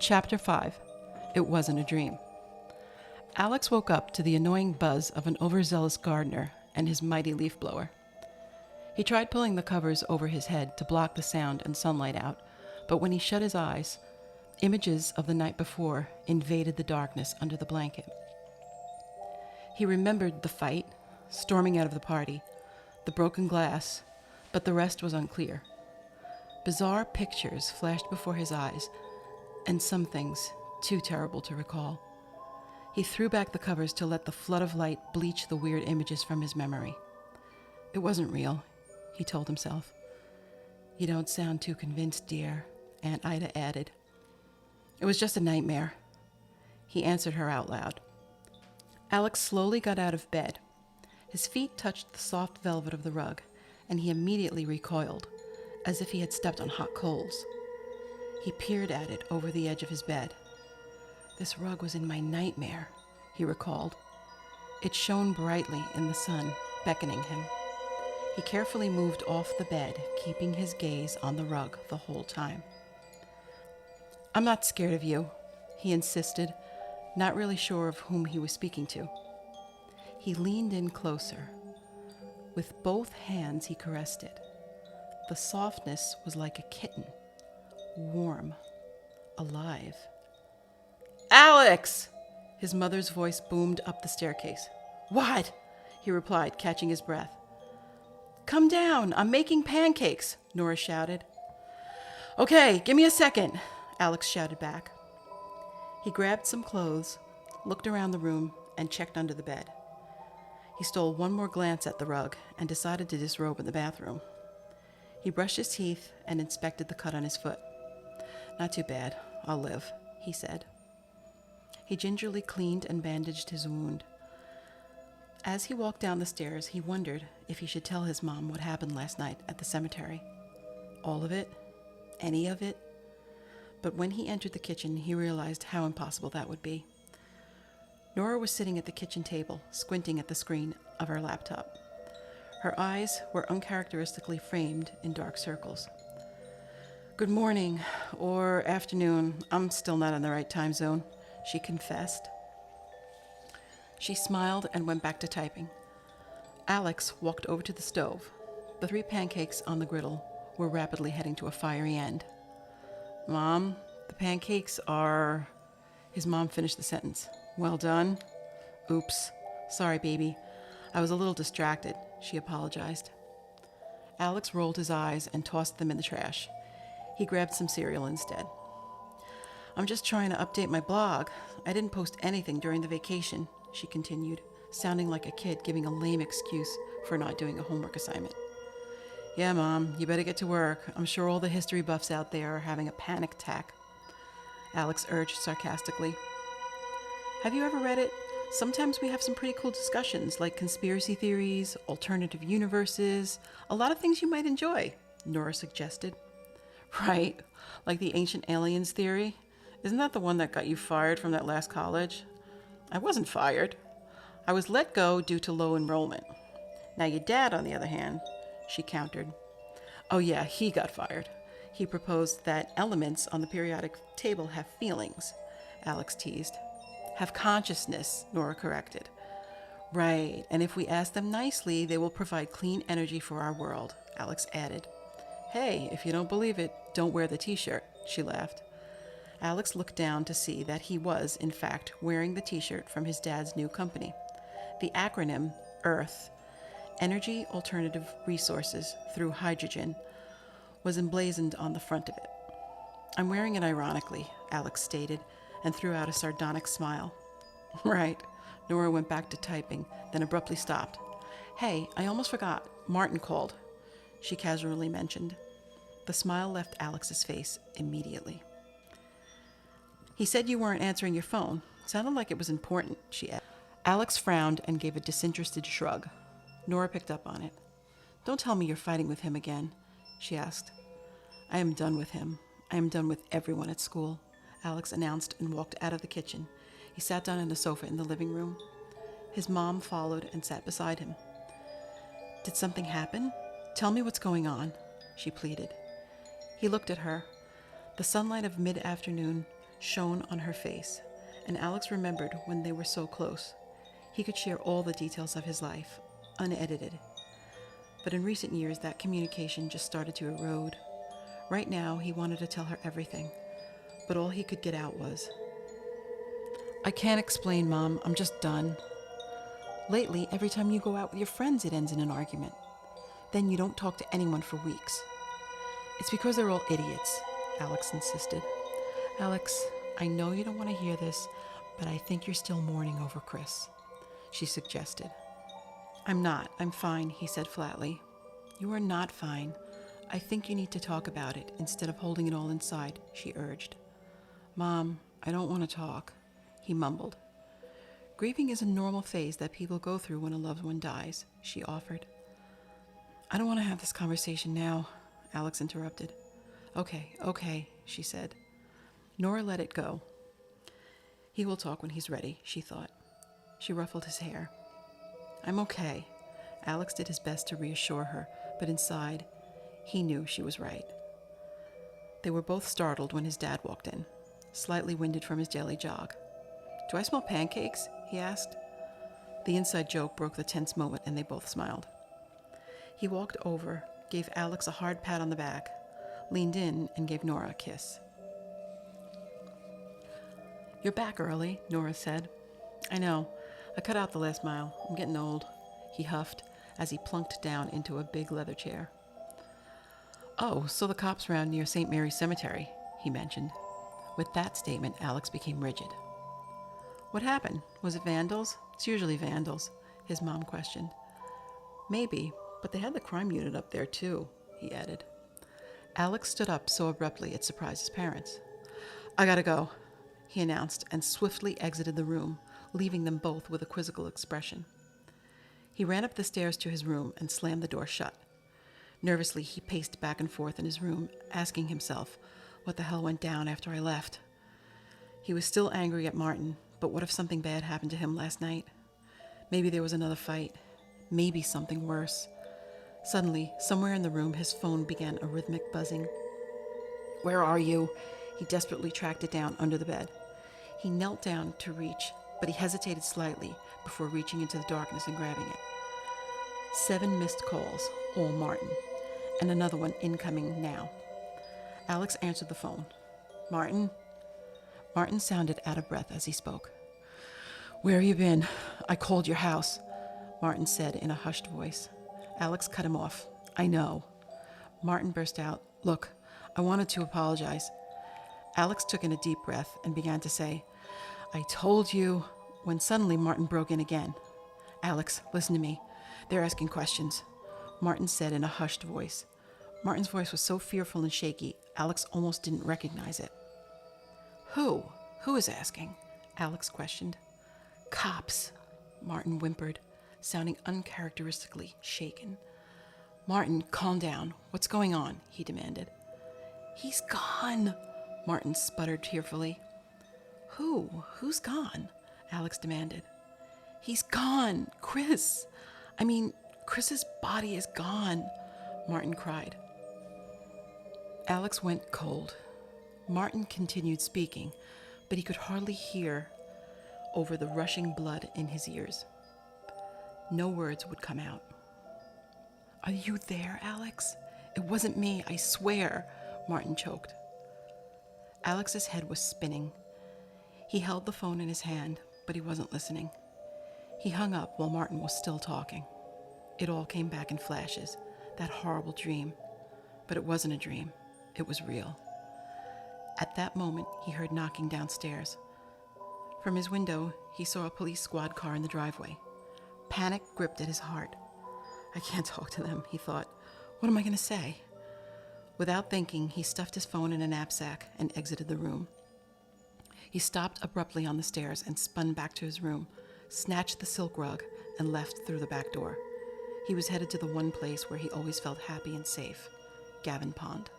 Chapter 5. It Wasn't a Dream. Alex woke up to the annoying buzz of an overzealous gardener and his mighty leaf blower. He tried pulling the covers over his head to block the sound and sunlight out, but when he shut his eyes, images of the night before invaded the darkness under the blanket. He remembered the fight, storming out of the party, the broken glass, but the rest was unclear. Bizarre pictures flashed before his eyes, and some things too terrible to recall. He threw back the covers to let the flood of light bleach the weird images from his memory. It wasn't real, he told himself. You don't sound too convinced, dear, Aunt Ida added. It was just a nightmare. He answered her out loud. Alex slowly got out of bed. His feet touched the soft velvet of the rug, and he immediately recoiled, as if he had stepped on hot coals. He peered at it over the edge of his bed. This rug was in my nightmare, he recalled. It shone brightly in the sun, beckoning him. He carefully moved off the bed, keeping his gaze on the rug the whole time. I'm not scared of you, he insisted, not really sure of whom he was speaking to. He leaned in closer. With both hands he caressed it. The softness was like a kitten, warm, alive. Alex! His mother's voice boomed up the staircase. What? He replied, catching his breath. Come down, I'm making pancakes, Nora shouted. Okay, give me a second, Alex shouted back. He grabbed some clothes, looked around the room, and checked under the bed. He stole one more glance at the rug and decided to disrobe in the bathroom. He brushed his teeth and inspected the cut on his foot. Not too bad, I'll live, he said. He gingerly cleaned and bandaged his wound. As he walked down the stairs, he wondered if he should tell his mom what happened last night at the cemetery. All of it? Any of it? But when he entered the kitchen, he realized how impossible that would be. Nora was sitting at the kitchen table, squinting at the screen of her laptop. Her eyes were uncharacteristically framed in dark circles. Good morning, or afternoon. I'm still not in the right time zone, she confessed. She smiled and went back to typing. Alex walked over to the stove. The 3 pancakes on the griddle were rapidly heading to a fiery end. Mom, the pancakes are... His mom finished the sentence. Well done. Oops. Sorry, baby. I was a little distracted, she apologized. Alex rolled his eyes and tossed them in the trash. He grabbed some cereal instead. I'm just trying to update my blog. I didn't post anything during the vacation, she continued, sounding like a kid giving a lame excuse for not doing a homework assignment. Yeah, Mom, you better get to work. I'm sure all the history buffs out there are having a panic attack, Alex urged sarcastically. Have you ever read it? Sometimes we have some pretty cool discussions, like conspiracy theories, alternative universes, a lot of things you might enjoy, Nora suggested. Right, like the ancient aliens theory. Isn't that the one that got you fired from that last college? I wasn't fired. I was let go due to low enrollment. Now your dad, on the other hand, she countered. Oh yeah, he got fired. He proposed that elements on the periodic table have feelings, Alex teased. Have consciousness, Nora corrected. Right, and if we ask them nicely, they will provide clean energy for our world, Alex added. Hey, if you don't believe it, don't wear the t-shirt, she laughed. Alex looked down to see that he was, in fact, wearing the t-shirt from his dad's new company. The acronym, EARTH, Energy Alternative Resources Through Hydrogen, was emblazoned on the front of it. I'm wearing it ironically, Alex stated, and threw out a sardonic smile. Right. Nora went back to typing, then abruptly stopped. Hey, I almost forgot. Martin called, she casually mentioned. The smile left Alex's face immediately. He said you weren't answering your phone. Sounded like it was important, she added. Alex frowned and gave a disinterested shrug. Nora picked up on it. Don't tell me you're fighting with him again, she asked. I am done with him. I am done with everyone at school, Alex announced and walked out of the kitchen. He sat down on a sofa in the living room. His mom followed and sat beside him. Did something happen? Tell me what's going on, she pleaded. He looked at her. The sunlight of mid-afternoon shone on her face, and Alex remembered when they were so close. He could share all the details of his life, unedited. But in recent years, that communication just started to erode. Right now, he wanted to tell her everything, but all he could get out was, "I can't explain, Mom. I'm just done. Lately, every time you go out with your friends, it ends in an argument. Then you don't talk to anyone for weeks." "It's because they're all idiots," Alex insisted. "Alex, I know you don't want to hear this, but I think you're still mourning over Chris," she suggested. "I'm not. I'm fine," he said flatly. "You are not fine. I think you need to talk about it instead of holding it all inside," she urged. "Mom, I don't want to talk," he mumbled. "Grieving is a normal phase that people go through when a loved one dies," she offered. "I don't want to have this conversation now," Alex interrupted. Okay, she said. Nora let it go. He will talk when he's ready, she thought. She ruffled his hair. "I'm okay." Alex did his best to reassure her, but inside, he knew she was right. They were both startled when his dad walked in, slightly winded from his daily jog. "Do I smell pancakes?" he asked. The inside joke broke the tense moment, and they both smiled. He walked over, gave Alex a hard pat on the back, leaned in, and gave Nora a kiss. "You're back early," Nora said. "I know. I cut out the last mile. I'm getting old," he huffed as he plunked down into a big leather chair. "Oh, so the cops round near St. Mary's Cemetery," he mentioned. With that statement, Alex became rigid. "What happened? Was it vandals?" "It's usually vandals," his mom questioned. "Maybe, but they had the crime unit up there too," he added. Alex stood up so abruptly it surprised his parents. "I gotta go," he announced, and swiftly exited the room, leaving them both with a quizzical expression. He ran up the stairs to his room and slammed the door shut. Nervously, he paced back and forth in his room, asking himself, what the hell went down after I left? He was still angry at Martin, but what if something bad happened to him last night? Maybe there was another fight. Maybe something worse. Suddenly, somewhere in the room, his phone began a rhythmic buzzing. "Where are you?" He desperately tracked it down under the bed. He knelt down to reach, but he hesitated slightly before reaching into the darkness and grabbing it. 7 missed calls, all Martin, and another one incoming now. Alex answered the phone. "Martin?" Martin sounded out of breath as he spoke. "Where you been? I called your house," Martin said in a hushed voice. Alex cut him off. "I know." Martin burst out, "Look, I wanted to apologize." Alex took in a deep breath and began to say, "I told you," when suddenly Martin broke in again. "Alex, listen to me. They're asking questions," Martin said in a hushed voice. Martin's voice was so fearful and shaky, Alex almost didn't recognize it. "Who? Who is asking?" Alex questioned. "Cops," Martin whimpered, sounding uncharacteristically shaken. "Martin, calm down. What's going on?" he demanded. "He's gone," Martin sputtered tearfully. "Who? Who's gone?" Alex demanded. "He's gone. Chris. Chris's body is gone," Martin cried. Alex went cold. Martin continued speaking, but he could hardly hear over the rushing blood in his ears. No words would come out. "Are you there, Alex? It wasn't me, I swear," Martin choked. Alex's head was spinning. He held the phone in his hand, but he wasn't listening. He hung up while Martin was still talking. It all came back in flashes, that horrible dream. But it wasn't a dream. It was real. At that moment, he heard knocking downstairs. From his window, he saw a police squad car in the driveway. Panic gripped at his heart. "I can't talk to them," he thought. "What am I going to say?" Without thinking, he stuffed his phone in a knapsack and exited the room. He stopped abruptly on the stairs and spun back to his room, snatched the silk rug, and left through the back door. He was headed to the one place where he always felt happy and safe, Gavin Pond.